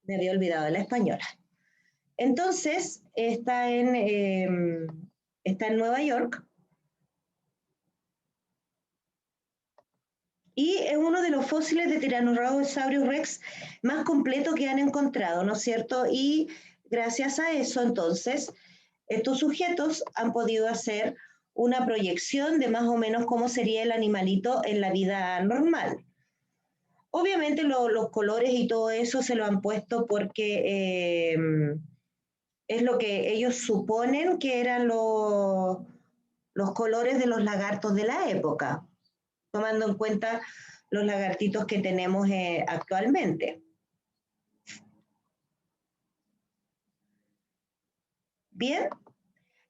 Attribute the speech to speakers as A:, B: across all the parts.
A: Me había olvidado de la española. Entonces, está en Nueva York y es uno de los fósiles de Tyrannosaurus Rex más completo que han encontrado, ¿no es cierto? Y gracias a eso, entonces, estos sujetos han podido hacer una proyección de más o menos cómo sería el animalito en la vida normal. Obviamente los colores y todo eso se lo han puesto porque es lo que ellos suponen que eran los colores de los lagartos de la época, tomando en cuenta los lagartitos que tenemos actualmente. Bien,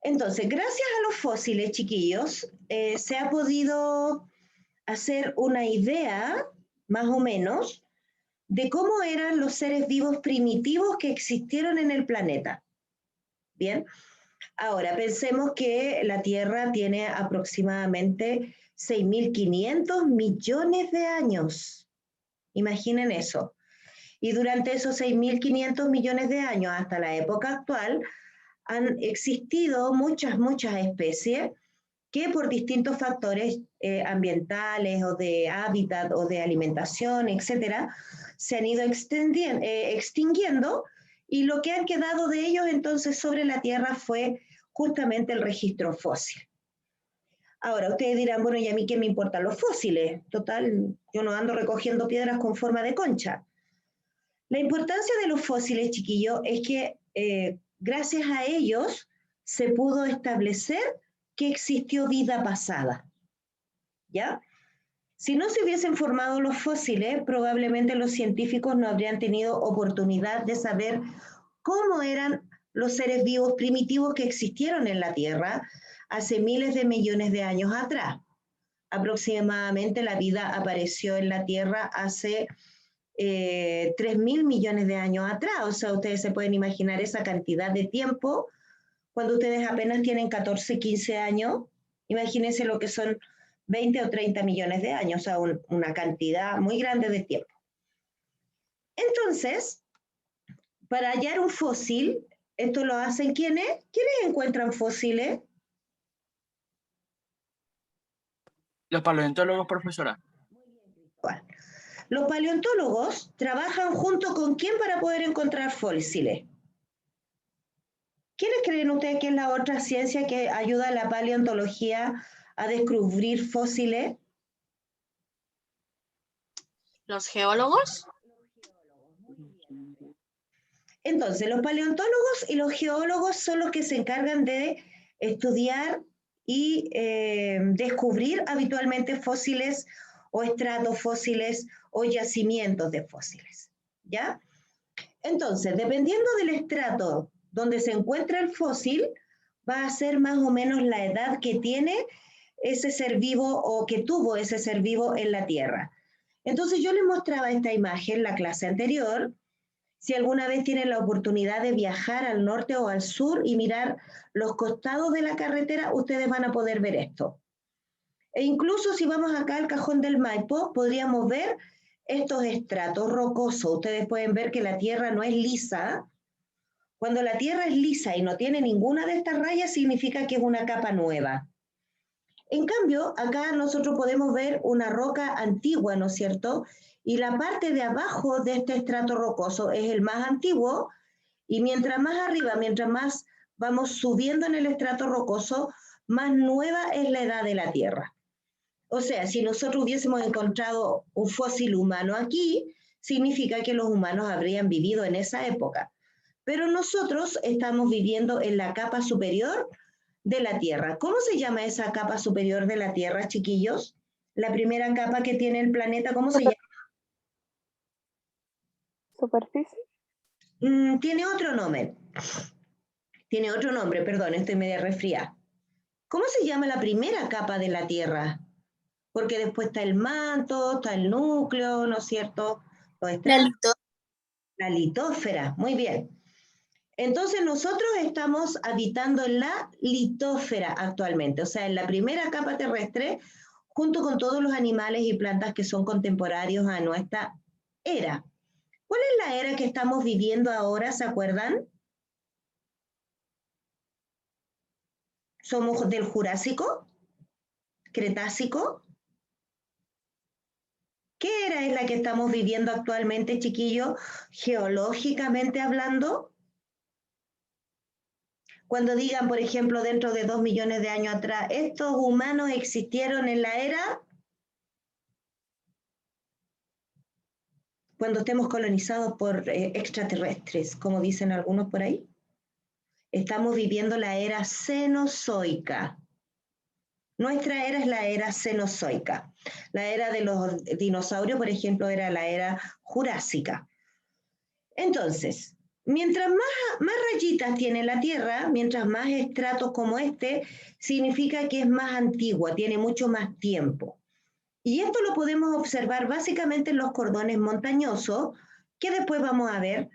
A: entonces, gracias a los fósiles, chiquillos, se ha podido hacer una idea, más o menos, de cómo eran los seres vivos primitivos que existieron en el planeta. Bien, ahora pensemos que la Tierra tiene aproximadamente 6.500 millones de años. Imaginen eso. Y durante esos 6.500 millones de años hasta la época actual han existido muchas especies que por distintos factores ambientales o de hábitat o de alimentación, etcétera, se han ido extinguiendo y lo que han quedado de ellos entonces sobre la Tierra fue justamente el registro fósil. Ahora, ustedes dirán, bueno, ¿y a mí qué me importan los fósiles? Total, yo no ando recogiendo piedras con forma de concha. La importancia de los fósiles, chiquillos, es que gracias a ellos se pudo establecer que existió vida pasada. ¿Ya? Si no se hubiesen formado los fósiles, probablemente los científicos no habrían tenido oportunidad de saber cómo eran los seres vivos primitivos que existieron en la Tierra hace miles de millones de años atrás. Aproximadamente la vida apareció en la Tierra hace 3.000 millones de años atrás. O sea, ustedes se pueden imaginar esa cantidad de tiempo cuando ustedes apenas tienen 14, 15 años. Imagínense lo que son 20 o 30 millones de años, o sea, una cantidad muy grande de tiempo. Entonces, para hallar un fósil, esto lo hacen ¿quiénes? ¿Quiénes encuentran fósiles?
B: Los paleontólogos, profesora.
A: Bueno, los paleontólogos trabajan junto con ¿quién para poder encontrar fósiles? ¿Quiénes creen ustedes que es la otra ciencia que ayuda a la paleontología a descubrir fósiles?
C: ¿Los geólogos?
A: Entonces, los paleontólogos y los geólogos son los que se encargan de estudiar y descubrir habitualmente fósiles o estratos fósiles o yacimientos de fósiles, ¿ya? Entonces, dependiendo del estrato donde se encuentra el fósil, va a ser más o menos la edad que tiene ese ser vivo o que tuvo ese ser vivo en la Tierra. Entonces, yo les mostraba esta imagen en la clase anterior. Si alguna vez tienen la oportunidad de viajar al norte o al sur y mirar los costados de la carretera, ustedes van a poder ver esto. E incluso si vamos acá al Cajón del Maipo, podríamos ver estos estratos rocosos. Ustedes pueden ver que la tierra no es lisa. Cuando la tierra es lisa y no tiene ninguna de estas rayas, significa que es una capa nueva. En cambio, acá nosotros podemos ver una roca antigua, ¿no es cierto? Y la parte de abajo de este estrato rocoso es el más antiguo, y mientras más arriba, mientras más vamos subiendo en el estrato rocoso, más nueva es la edad de la Tierra. O sea, si nosotros hubiésemos encontrado un fósil humano aquí, significa que los humanos habrían vivido en esa época. Pero nosotros estamos viviendo en la capa superior de la Tierra. ¿Cómo se llama esa capa superior de la Tierra, chiquillos? La primera capa que tiene el planeta, ¿cómo se llama?
D: ¿Superficie?
A: Tiene otro nombre. Tiene otro nombre, perdón, estoy media resfriada. ¿Cómo se llama la primera capa de la Tierra? Porque después está el manto, está el núcleo, ¿no es cierto? La litósfera, muy bien. Entonces nosotros estamos habitando en la litósfera actualmente, o sea, en la primera capa terrestre, junto con todos los animales y plantas que son contemporáneos a nuestra era. ¿Cuál es la era que estamos viviendo ahora, se acuerdan? ¿Somos del Jurásico? ¿Cretácico? ¿Qué era es la que estamos viviendo actualmente, chiquillos, geológicamente hablando? Cuando digan, por ejemplo, dentro de 2 millones de años atrás, ¿estos humanos existieron en la era? Cuando estemos colonizados por extraterrestres, como dicen algunos por ahí. Estamos viviendo la era cenozoica. Nuestra era es la era cenozoica. La era de los dinosaurios, por ejemplo, era la era jurásica. Entonces, mientras más rayitas tiene la Tierra, mientras más estratos como este, significa que es más antigua, tiene mucho más tiempo. Y esto lo podemos observar básicamente en los cordones montañosos, que después vamos a ver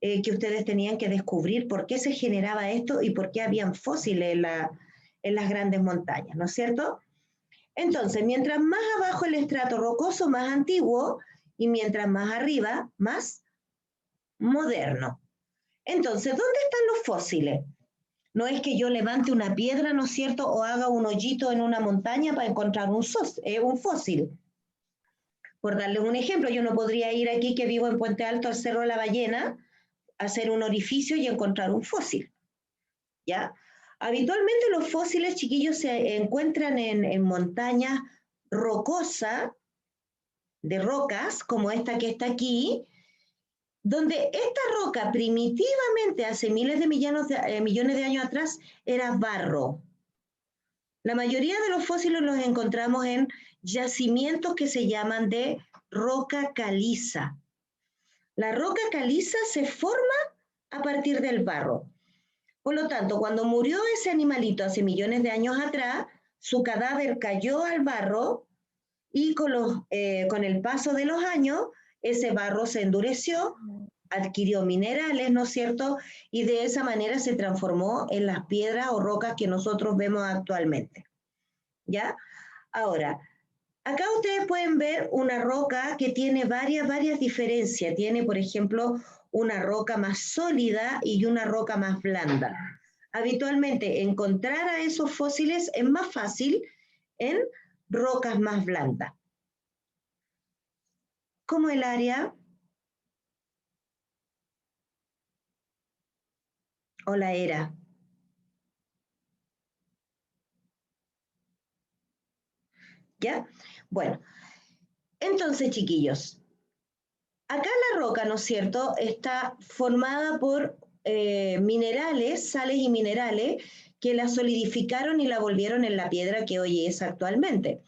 A: que ustedes tenían que descubrir por qué se generaba esto y por qué habían fósiles en las grandes montañas, ¿no es cierto? Entonces, mientras más abajo el estrato rocoso, más antiguo, y mientras más arriba, más moderno. Entonces, ¿dónde están los fósiles? No es que yo levante una piedra, ¿no es cierto?, o haga un hoyito en una montaña para encontrar un fósil. Por darles un ejemplo, yo no podría ir aquí, que vivo en Puente Alto, al Cerro de la Ballena, hacer un orificio y encontrar un fósil, ¿ya? Habitualmente los fósiles, chiquillos, se encuentran en montañas rocosas, de rocas, como esta que está aquí, donde esta roca primitivamente, hace miles de millones de años atrás, era barro. La mayoría de los fósiles los encontramos en yacimientos que se llaman de roca caliza. La roca caliza se forma a partir del barro. Por lo tanto, cuando murió ese animalito hace millones de años atrás, su cadáver cayó al barro y con el paso de los años, ese barro se endureció, adquirió minerales, ¿no es cierto? Y de esa manera se transformó en las piedras o rocas que nosotros vemos actualmente. ¿Ya? Ahora, acá ustedes pueden ver una roca que tiene varias diferencias. Tiene, por ejemplo, una roca más sólida y una roca más blanda. Habitualmente, encontrar a esos fósiles es más fácil en rocas más blandas. Como el área o la era. ¿Ya? Bueno, entonces, chiquillos, acá la roca, ¿no es cierto?, está formada por minerales, sales y minerales, que la solidificaron y la volvieron en la piedra que hoy es actualmente.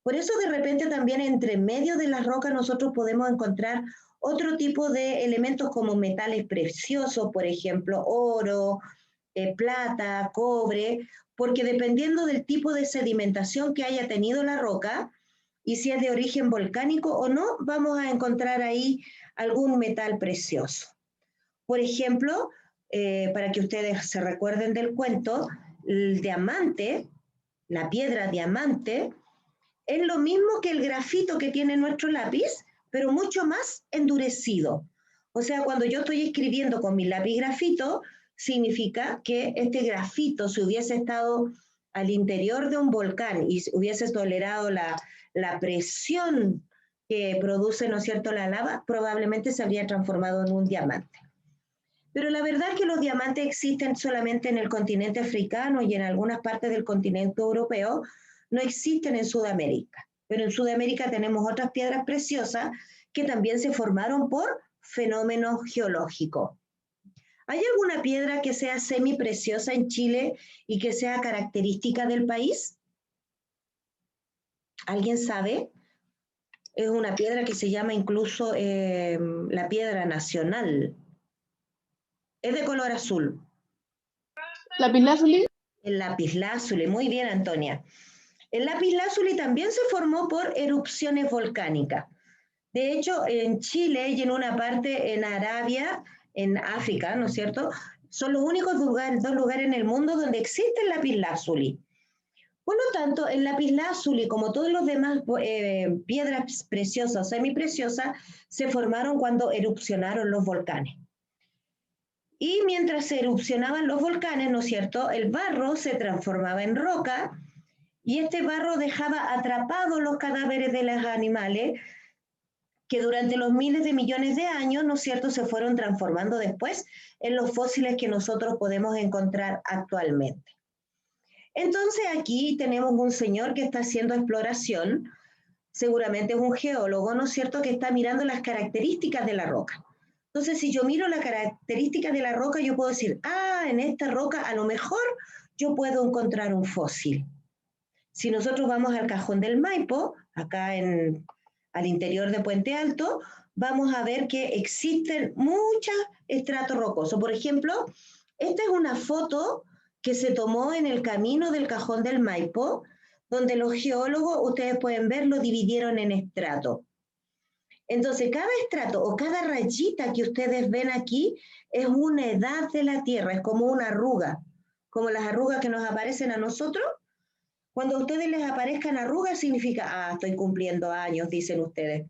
A: Por eso de repente también entre medio de las rocas nosotros podemos encontrar otro tipo de elementos como metales preciosos, por ejemplo, oro, plata, cobre, porque dependiendo del tipo de sedimentación que haya tenido la roca y si es de origen volcánico o no, vamos a encontrar ahí algún metal precioso. Por ejemplo, para que ustedes se recuerden del cuento, el diamante, la piedra diamante, es lo mismo que el grafito que tiene nuestro lápiz, pero mucho más endurecido. O sea, cuando yo estoy escribiendo con mi lápiz grafito, significa que este grafito, si hubiese estado al interior de un volcán y hubiese tolerado la presión que produce, ¿no es cierto?, la lava, probablemente se habría transformado en un diamante. Pero la verdad es que los diamantes existen solamente en el continente africano y en algunas partes del continente europeo, no existen en Sudamérica. Pero en Sudamérica tenemos otras piedras preciosas que también se formaron por fenómenos geológicos. ¿Hay alguna piedra que sea semipreciosa en Chile y que sea característica del país? ¿Alguien sabe? Es una piedra que se llama incluso la piedra nacional. Es de color azul.
D: ¿Lapislázuli?
A: El lapislázuli, muy bien, Antonia. El lapislázuli también se formó por erupciones volcánicas. De hecho, en Chile y en una parte en Arabia, en África, ¿no es cierto?, son los únicos dos lugares en el mundo donde existe el lapislázuli. Por lo tanto, el lapislázuli, como todos los demás piedras preciosas o semipreciosas, se formaron cuando erupcionaron los volcanes. Y mientras se erupcionaban los volcanes, ¿no es cierto?, el barro se transformaba en roca y este barro dejaba atrapados los cadáveres de los animales que durante los miles de millones de años, ¿no es cierto?, se fueron transformando después en los fósiles que nosotros podemos encontrar actualmente. Entonces aquí tenemos un señor que está haciendo exploración, seguramente es un geólogo, ¿no es cierto?, que está mirando las características de la roca. Entonces, si yo miro las características de la roca, yo puedo decir, en esta roca a lo mejor yo puedo encontrar un fósil. Si nosotros vamos al Cajón del Maipo, acá al interior de Puente Alto, vamos a ver que existen muchos estratos rocosos. Por ejemplo, esta es una foto que se tomó en el camino del Cajón del Maipo, donde los geólogos, ustedes pueden ver, lo dividieron en estratos. Entonces, cada estrato o cada rayita que ustedes ven aquí es una edad de la Tierra, es como una arruga, como las arrugas que nos aparecen a nosotros. Cuando a ustedes les aparezcan arrugas, significa, estoy cumpliendo años, dicen ustedes.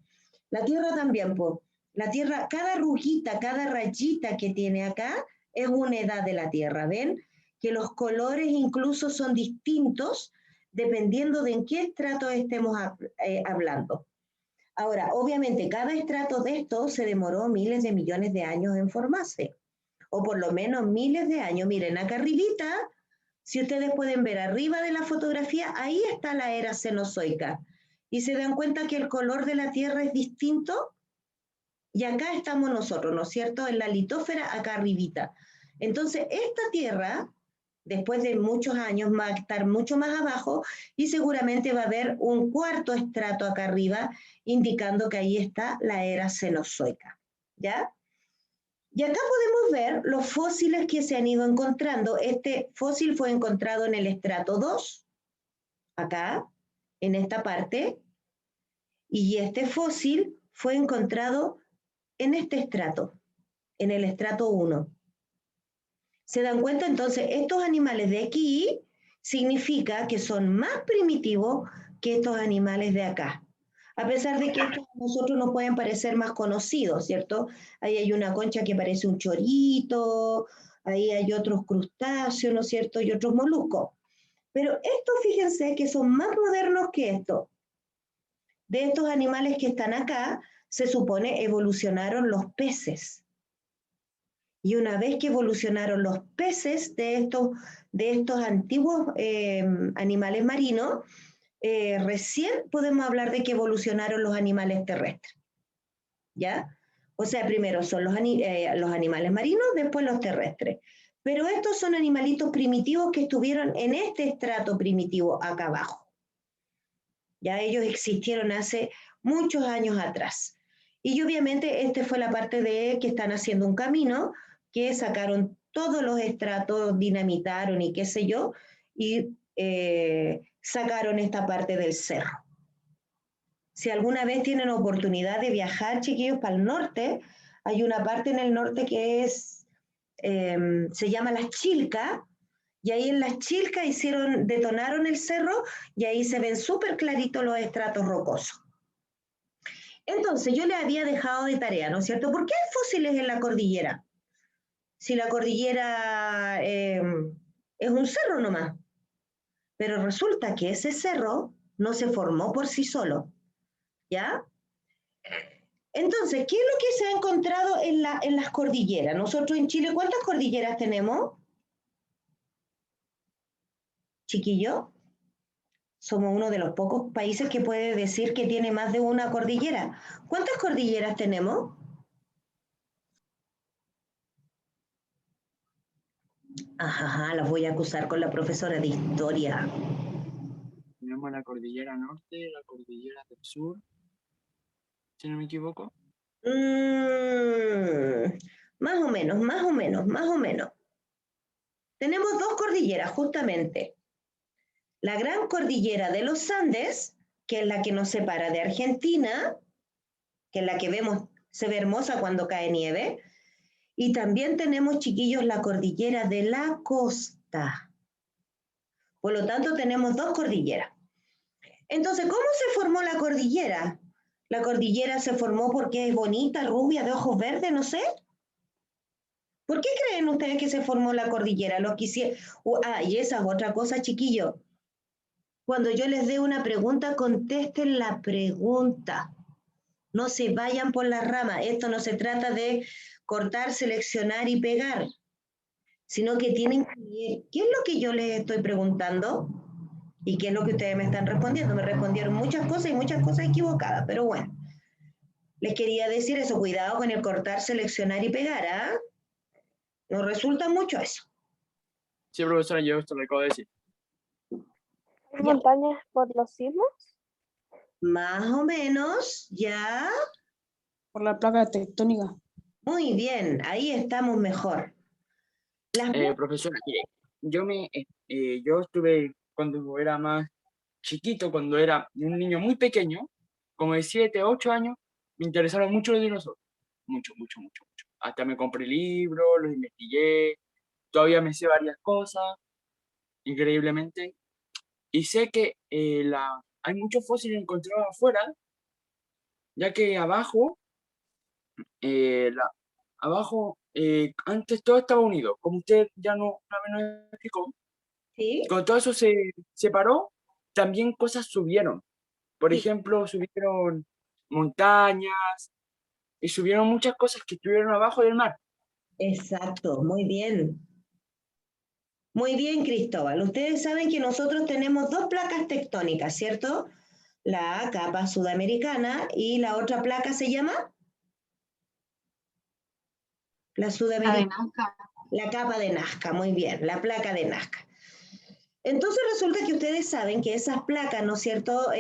A: La Tierra también, pues. La Tierra, cada arruguita, cada rayita que tiene acá es una edad de la Tierra. ¿Ven? Que los colores incluso son distintos dependiendo de en qué estrato estemos hablando. Ahora, obviamente, cada estrato de estos se demoró miles de millones de años en formarse, o por lo menos miles de años. Miren, acá arribita, si ustedes pueden ver arriba de la fotografía, ahí está la era cenozoica. Y se dan cuenta que el color de la Tierra es distinto. Y acá estamos nosotros, ¿no es cierto? En la litósfera, acá arribita. Entonces, esta Tierra, después de muchos años, va a estar mucho más abajo y seguramente va a haber un cuarto estrato acá arriba, indicando que ahí está la era cenozoica, ¿ya? Y acá podemos ver los fósiles que se han ido encontrando. Este fósil fue encontrado en el estrato 2, acá, en esta parte, y este fósil fue encontrado en este estrato, en el estrato 1. ¿Se dan cuenta? Entonces, estos animales de aquí significa que son más primitivos que estos animales de acá. A pesar de que estos a nosotros nos pueden parecer más conocidos, ¿cierto? Ahí hay una concha que parece un chorito, ahí hay otros crustáceos, ¿no es cierto? Y otros moluscos. Pero estos, fíjense que son más modernos que estos. De estos animales que están acá, se supone evolucionaron los peces. Y una vez que evolucionaron los peces de estos antiguos animales marinos, recién podemos hablar de que evolucionaron los animales terrestres. ¿Ya? O sea, primero son los animales marinos, después los terrestres. Pero estos son animalitos primitivos que estuvieron en este estrato primitivo acá abajo. Ya ellos existieron hace muchos años atrás. Y obviamente esta fue la parte de que están haciendo un camino, que sacaron todos los estratos, dinamitaron y qué sé yo, y sacaron esta parte del cerro. Si alguna vez tienen oportunidad de viajar, chiquillos, para el norte, hay una parte en el norte que se llama Las Chilcas, y ahí en Las Chilcas detonaron el cerro, y ahí se ven súper claritos los estratos rocosos. Entonces, yo les había dejado de tarea, ¿no es cierto? ¿Por qué hay fósiles en la cordillera? Si la cordillera es un cerro nomás. Pero resulta que ese cerro no se formó por sí solo, ¿ya? Entonces, ¿qué es lo que se ha encontrado en las cordilleras? Nosotros en Chile, ¿cuántas cordilleras tenemos? Chiquillo, somos uno de los pocos países que puede decir que tiene más de una cordillera. ¿Cuántas cordilleras tenemos? Ajá, las voy a acusar con la profesora de historia.
B: Tenemos la cordillera norte, la cordillera del sur, si no me equivoco.
A: Más o menos. Tenemos dos cordilleras, justamente. La gran cordillera de los Andes, que es la que nos separa de Argentina, que es la que vemos, se ve hermosa cuando cae nieve. Y también tenemos, chiquillos, la cordillera de la costa. Por lo tanto, tenemos dos cordilleras. Entonces, ¿cómo se formó la cordillera? La cordillera se formó porque es bonita, rubia, de ojos verdes, no sé. ¿Por qué creen ustedes que se formó la cordillera? Y esa es otra cosa, chiquillos. Cuando yo les dé una pregunta, contesten la pregunta. No se vayan por las ramas. Esto no se trata de cortar, seleccionar y pegar, sino que tienen que ver qué es lo que yo les estoy preguntando y qué es lo que ustedes me están respondiendo. Me respondieron muchas cosas y muchas cosas equivocadas, pero bueno. Les quería decir eso, cuidado con el cortar, seleccionar y pegar, ¿ah? Nos resulta mucho eso.
B: Sí, profesora, yo esto lo acabo de decir.
D: ¿Hay
A: Ya.
D: montañas por los sismos?
A: Más o menos, ya.
E: Por la placa tectónica.
A: Muy bien, ahí estamos mejor.
B: Profesora, mire, yo estuve cuando era más chiquito, cuando era un niño muy pequeño, como de 7, 8 años, me interesaron mucho los dinosaurios. Mucho, mucho, mucho, mucho. Hasta me compré libros, los investigué, todavía me sé varias cosas, increíblemente. Y sé que hay muchos fósiles encontrados afuera, ya que abajo, antes todo estaba unido. Como usted ya no, una vez nos explicó,
A: ¿Sí?
B: cuando todo eso se separó, también cosas subieron. Por
A: Sí.
B: ejemplo, subieron montañas y subieron muchas cosas que estuvieron abajo del mar.
A: Exacto, muy bien. Muy bien, Cristóbal. Ustedes saben que nosotros tenemos dos placas tectónicas, ¿cierto? La capa sudamericana y la otra placa se llama la sudamericana. La capa de Nazca, muy bien, la placa de Nazca. Entonces resulta que ustedes saben que esas placas, ¿no es cierto?,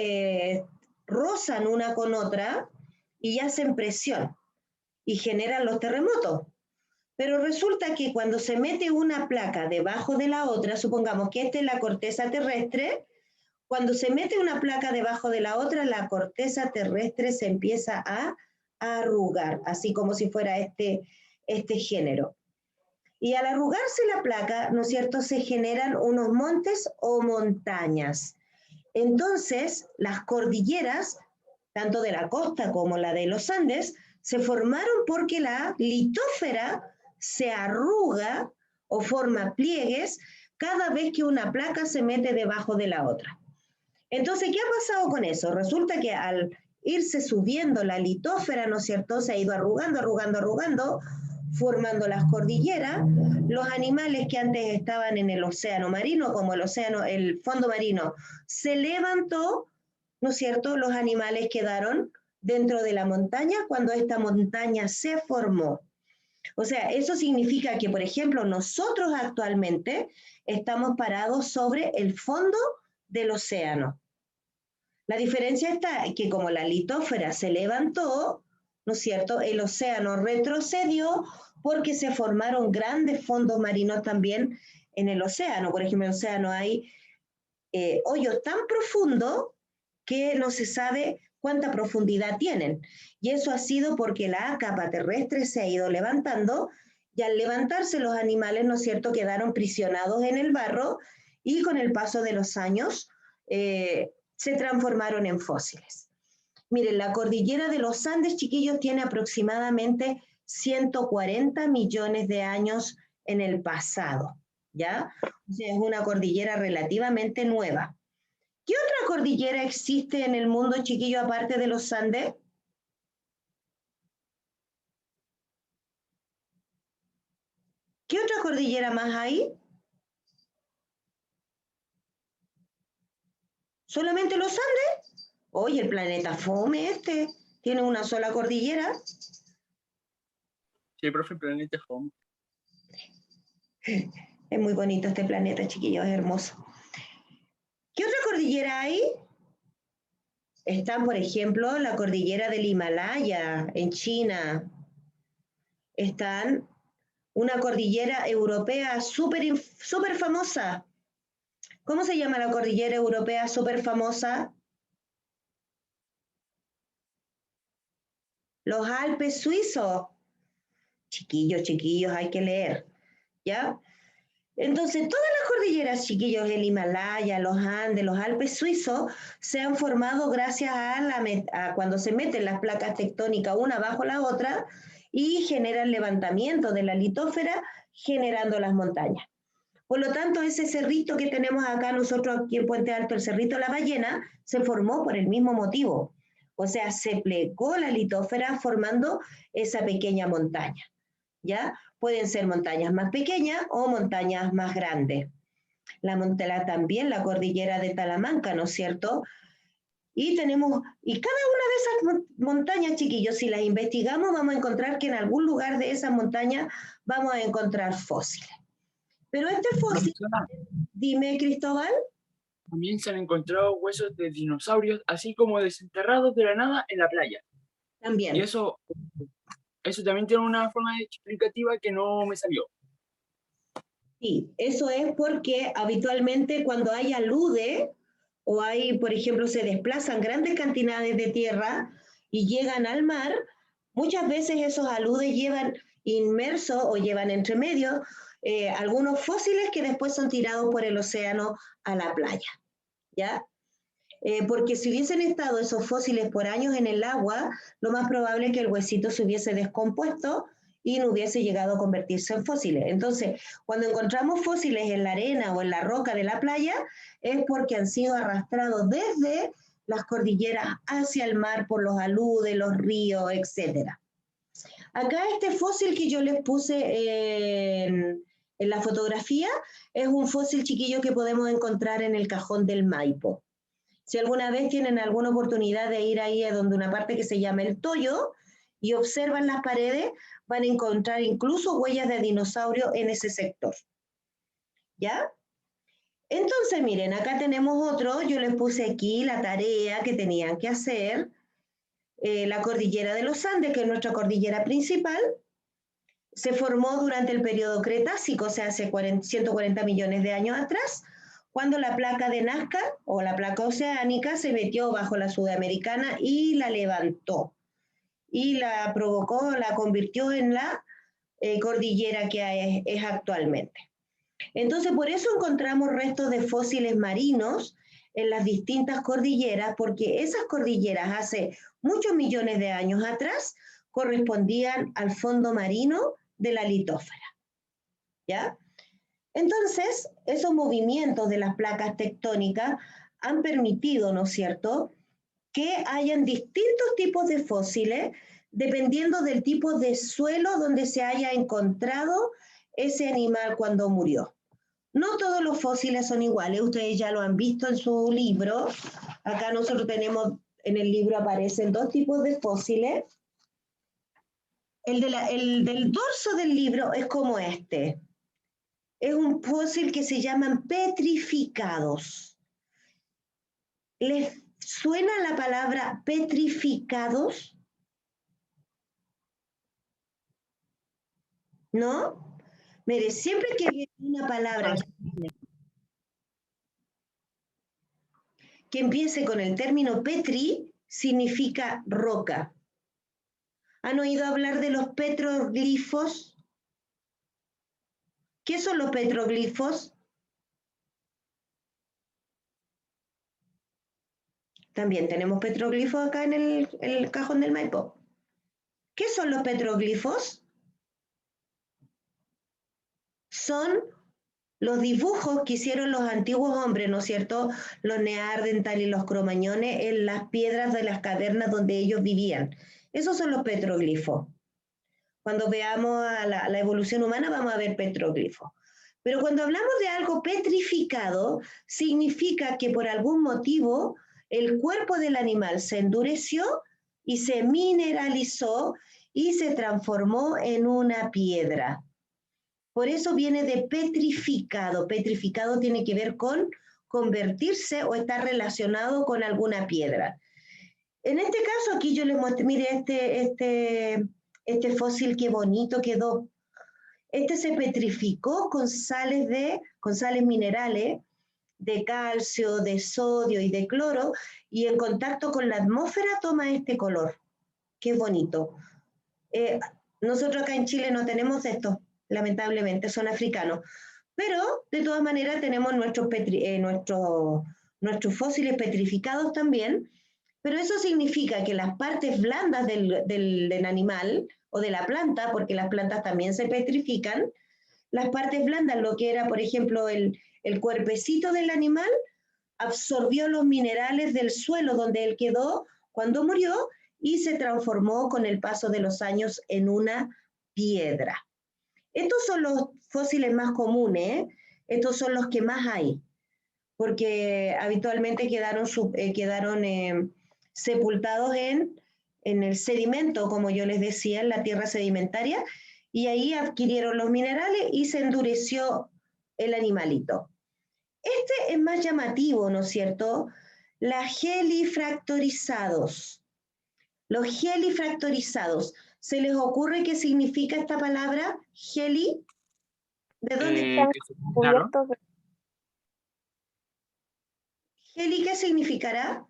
A: rozan una con otra y hacen presión y generan los terremotos. Pero resulta que cuando se mete una placa debajo de la otra, supongamos que esta es la corteza terrestre, cuando se mete una placa debajo de la otra, la corteza terrestre se empieza a arrugar, así como si fuera este género. Y al arrugarse la placa, ¿no es cierto?, se generan unos montes o montañas. Entonces, las cordilleras, tanto de la costa como la de los Andes, se formaron porque la litósfera se arruga o forma pliegues cada vez que una placa se mete debajo de la otra. Entonces, ¿qué ha pasado con eso? Resulta que al irse subiendo la litósfera, ¿no es cierto?, se ha ido arrugando, arrugando, arrugando, formando las cordilleras. Los animales que antes estaban en el océano marino, como el fondo marino, se levantó, ¿no es cierto? Los animales quedaron dentro de la montaña cuando esta montaña se formó. O sea, eso significa que, por ejemplo, nosotros actualmente estamos parados sobre el fondo del océano. La diferencia está en que como la litósfera se levantó, ¿no es cierto?, el océano retrocedió porque se formaron grandes fondos marinos también en el océano. Por ejemplo, en el océano hay hoyos tan profundos que no se sabe cuánta profundidad tienen. Y eso ha sido porque la capa terrestre se ha ido levantando y al levantarse los animales, ¿no es cierto?, quedaron prisionados en el barro y con el paso de los años se transformaron en fósiles. Miren, la cordillera de los Andes, chiquillos, tiene aproximadamente 140 millones de años en el pasado, ¿ya? O sea, es una cordillera relativamente nueva. ¿Qué otra cordillera existe en el mundo, chiquillo, aparte de los Andes? ¿Qué otra cordillera más hay? ¿Solamente los Andes? Oye, el planeta fome este, tiene una sola cordillera.
B: Sí, profe, planeta Home.
A: Es muy bonito este planeta, chiquillos, es hermoso. ¿Qué otra cordillera hay? Están, por ejemplo, la cordillera del Himalaya en China. Están una cordillera europea súper famosa. ¿Cómo se llama la cordillera europea súper famosa? Los Alpes suizos. Chiquillos, chiquillos, hay que leer, ¿ya? Entonces, todas las cordilleras, chiquillos, el Himalaya, los Andes, los Alpes suizos, se han formado gracias a cuando se meten las placas tectónicas una bajo la otra y generan levantamiento de la litósfera, generando las montañas. Por lo tanto, ese cerrito que tenemos acá nosotros aquí en Puente Alto, el Cerrito de la Ballena, se formó por el mismo motivo. O sea, se plegó la litósfera formando esa pequeña montaña, ¿ya? Pueden ser montañas más pequeñas o montañas más grandes. También la cordillera de Talamanca, ¿no es cierto? Y cada una de esas montañas, chiquillos, si las investigamos, vamos a encontrar que en algún lugar de esas montañas vamos a encontrar fósiles. Pero este fósil, dime, Cristóbal.
B: También se han encontrado huesos de dinosaurios, así como desenterrados de la nada en la playa.
A: También.
B: Y eso también tiene una forma explicativa que no me salió.
A: Sí, eso es porque habitualmente cuando hay alude o hay, por ejemplo, se desplazan grandes cantidades de tierra y llegan al mar, muchas veces esos aludes llevan inmersos o llevan entre medio algunos fósiles que después son tirados por el océano a la playa, ¿ya? Porque si hubiesen estado esos fósiles por años en el agua, lo más probable es que el huesito se hubiese descompuesto y no hubiese llegado a convertirse en fósiles. Entonces, cuando encontramos fósiles en la arena o en la roca de la playa, es porque han sido arrastrados desde las cordilleras hacia el mar por los aludes, los ríos, etc. Acá este fósil que yo les puse en la fotografía es un fósil chiquillo que podemos encontrar en el Cajón del Maipo. Si alguna vez tienen alguna oportunidad de ir ahí a donde una parte que se llama El Toyo y observan las paredes, van a encontrar incluso huellas de dinosaurio en ese sector. ¿Ya? Entonces, miren, acá tenemos otro, yo les puse aquí la tarea que tenían que hacer, la cordillera de los Andes, que es nuestra cordillera principal, se formó durante el periodo Cretácico, o sea, hace 140 millones de años atrás, cuando la placa de Nazca o la placa oceánica se metió bajo la sudamericana y la levantó y la provocó, la convirtió en la cordillera que es actualmente. Entonces, por eso encontramos restos de fósiles marinos en las distintas cordilleras, porque esas cordilleras hace muchos millones de años atrás correspondían al fondo marino de la litósfera. ¿Ya? Entonces, esos movimientos de las placas tectónicas han permitido, ¿no es cierto?, que hayan distintos tipos de fósiles dependiendo del tipo de suelo donde se haya encontrado ese animal cuando murió. No todos los fósiles son iguales, ustedes ya lo han visto en su libro. Acá nosotros tenemos, en el libro aparecen dos tipos de fósiles. El del dorso del libro es como este. Es un fósil que se llaman petrificados. ¿Les suena la palabra petrificados? ¿No? Mire, siempre que viene una palabra que empiece con el término petri, significa roca. ¿Han oído hablar de los petroglifos? ¿Qué son los petroglifos? También tenemos petroglifos acá en el Cajón del Maipo. ¿Qué son los petroglifos? Son los dibujos que hicieron los antiguos hombres, ¿no es cierto? Los neandertales y los cromañones en las piedras de las cavernas donde ellos vivían. Esos son los petroglifos. Cuando veamos a la evolución humana vamos a ver petroglifos. Pero cuando hablamos de algo petrificado, significa que por algún motivo el cuerpo del animal se endureció y se mineralizó y se transformó en una piedra. Por eso viene de petrificado. Petrificado tiene que ver con convertirse o estar relacionado con alguna piedra. En este caso aquí yo les muestro, mire este fósil qué bonito quedó. Este se petrificó con sales minerales de calcio, de sodio y de cloro, y en contacto con la atmósfera toma este color. Qué bonito. Nosotros acá en Chile no tenemos esto, lamentablemente, son africanos. Pero, de todas maneras, tenemos nuestros fósiles petrificados también, pero eso significa que las partes blandas del animal o de la planta, porque las plantas también se petrifican, las partes blandas, lo que era, por ejemplo, el cuerpecito del animal, absorbió los minerales del suelo donde él quedó cuando murió y se transformó con el paso de los años en una piedra. Estos son los fósiles más comunes, estos son los que más hay, porque habitualmente quedaron sepultados en el sedimento, como yo les decía, en la tierra sedimentaria, y ahí adquirieron los minerales y se endureció el animalito. Este es más llamativo, ¿no es cierto? Los gelifractorizados. Los gelifractorizados. ¿Se les ocurre qué significa esta palabra? Geli. ¿De dónde?
D: Están
B: Claro.
D: cubiertos de...
A: Geli, ¿qué significará?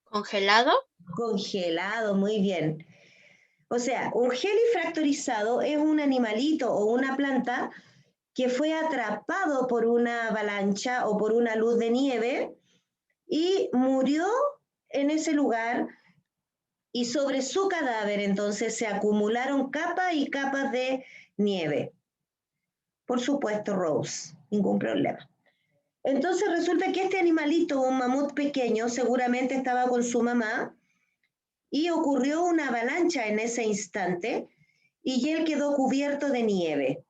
C: ¿Congelado?
A: Congelado, muy bien. O sea, un gelifractorizado es un animalito o una planta que fue atrapado por una avalancha o por una luz de nieve y murió en ese lugar, y sobre su cadáver entonces se acumularon capas y capas de nieve. Por supuesto, Rose, ningún problema. Entonces resulta que este animalito, un mamut pequeño, seguramente estaba con su mamá y ocurrió una avalancha en ese instante y él quedó cubierto de nieve.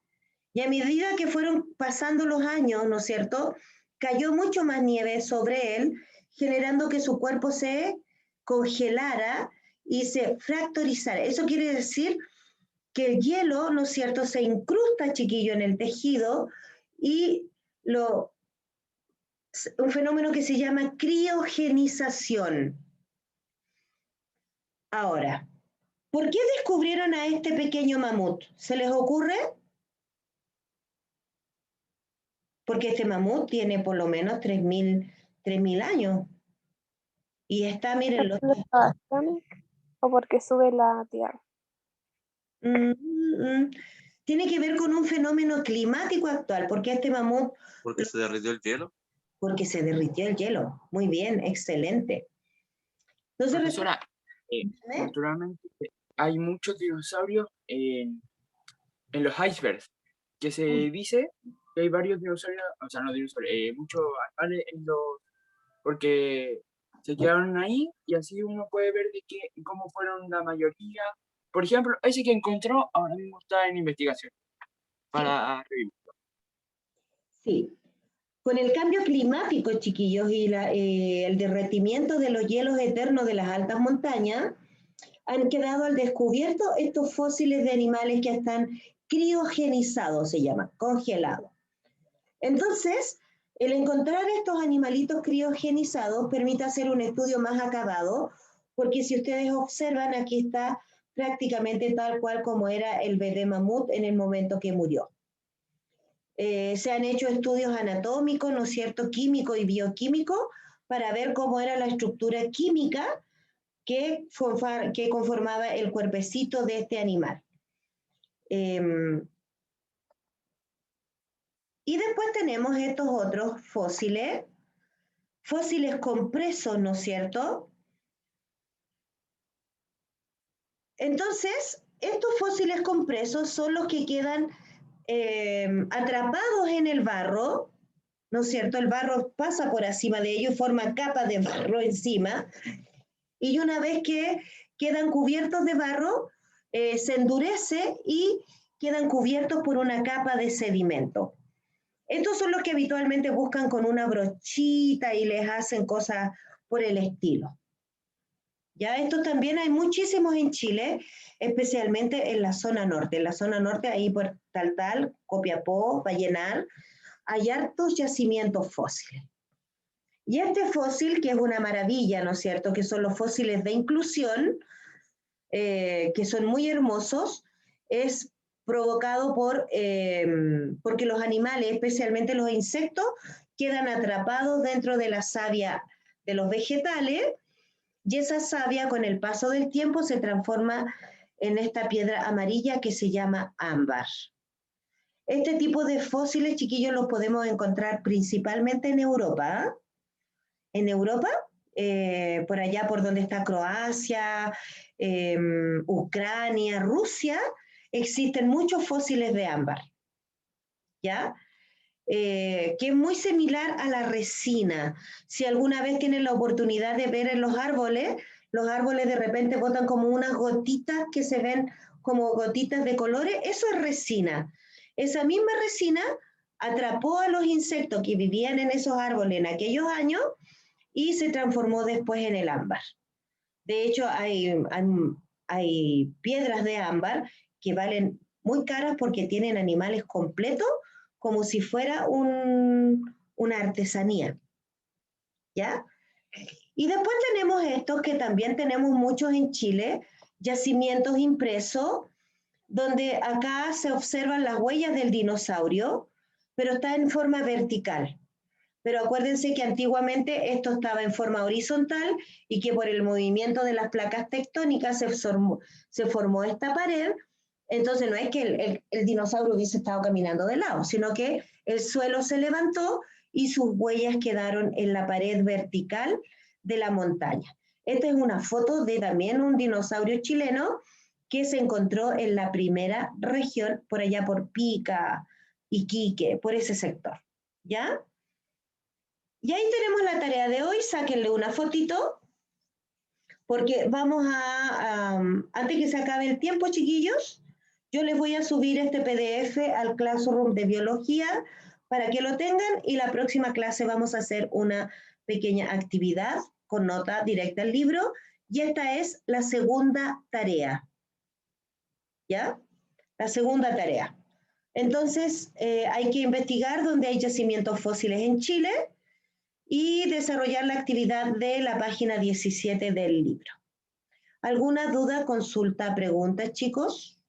A: Y a medida que fueron pasando los años, ¿no es cierto?, cayó mucho más nieve sobre él, generando que su cuerpo se congelara y se fracturizara. Eso quiere decir que el hielo, ¿no es cierto?, se incrusta, chiquillo, en el tejido y un fenómeno que se llama criogenización. Ahora, ¿por qué descubrieron a este pequeño mamut? ¿Se les ocurre? Porque este mamut tiene por lo menos 3.000 años. Y está, miren,
D: las excavaciones o porque sube la tierra.
A: Tiene que ver con un fenómeno climático actual, porque este mamut...
F: ¿Porque se derritió el hielo?
A: Porque se derritió el hielo. Muy bien, excelente. Entonces,
B: Profesora, naturalmente hay muchos dinosaurios en los icebergs, que se dice que hay varios dinosaurios, o sea, no dinosaurios, muchos animales en los... porque se quedaron ahí y así uno puede ver de cómo fueron la mayoría. Por ejemplo, ese que encontró ahora mismo está en investigación para revivirlo.
A: Sí. Con el cambio climático, chiquillos, y el derretimiento de los hielos eternos de las altas montañas, han quedado al descubierto estos fósiles de animales que están criogenizados, se llaman, congelados. Entonces, el encontrar estos animalitos criogenizados permite hacer un estudio más acabado, porque si ustedes observan, aquí está prácticamente tal cual como era el bebé mamut en el momento que murió. Se han hecho estudios anatómicos, ¿no es cierto?, químico y bioquímico, para ver cómo era la estructura química que conformaba el cuerpecito de este animal. Y después tenemos estos otros fósiles compresos, ¿no es cierto? Entonces, estos fósiles compresos son los que quedan atrapados en el barro, ¿no es cierto? El barro pasa por encima de ellos y forma capas de barro encima, y una vez que quedan cubiertos de barro, se endurece y quedan cubiertos por una capa de sedimento. Estos son los que habitualmente buscan con una brochita y les hacen cosas por el estilo. Ya estos también hay muchísimos en Chile, especialmente en la zona norte. En la zona norte, ahí por Taltal, Copiapó, Vallenar, hay hartos yacimientos fósiles. Y este fósil, que es una maravilla, ¿no es cierto?, que son los fósiles de inclusión, que son muy hermosos, es provocado porque los animales, especialmente los insectos, quedan atrapados dentro de la savia de los vegetales, y esa savia con el paso del tiempo se transforma en esta piedra amarilla que se llama ámbar. Este tipo de fósiles, chiquillos, los podemos encontrar principalmente en Europa. ¿Eh? En Europa, por allá por donde está Croacia, Ucrania, Rusia, existen muchos fósiles de ámbar, ¿ya? Que es muy similar a la resina. Si alguna vez tienen la oportunidad de ver en los árboles de repente botan como unas gotitas que se ven como gotitas de colores, eso es resina. Esa misma resina atrapó a los insectos que vivían en esos árboles en aquellos años y se transformó después en el ámbar. De hecho, hay piedras de ámbar que valen muy caras porque tienen animales completos, como si fuera una artesanía. ¿Ya? Y después tenemos estos que también tenemos muchos en Chile, yacimientos impresos, donde acá se observan las huellas del dinosaurio, pero está en forma vertical. Pero acuérdense que antiguamente esto estaba en forma horizontal y que por el movimiento de las placas tectónicas se formó esta pared. Entonces no es que el dinosaurio hubiese estado caminando de lado, sino que el suelo se levantó y sus huellas quedaron en la pared vertical de la montaña. Esta es una foto de también un dinosaurio chileno que se encontró en la primera región, por allá por Pica, Iquique, por ese sector. ¿Ya? Y ahí tenemos la tarea de hoy, sáquenle una fotito, porque vamos antes que se acabe el tiempo, chiquillos, yo les voy a subir este PDF al Classroom de Biología para que lo tengan y la próxima clase vamos a hacer una pequeña actividad con nota directa al libro y esta es la segunda tarea. ¿Ya? La segunda tarea. Entonces, hay que investigar dónde hay yacimientos fósiles en Chile y desarrollar la actividad de la página 17 del libro. ¿Alguna duda, consulta, pregunta, chicos?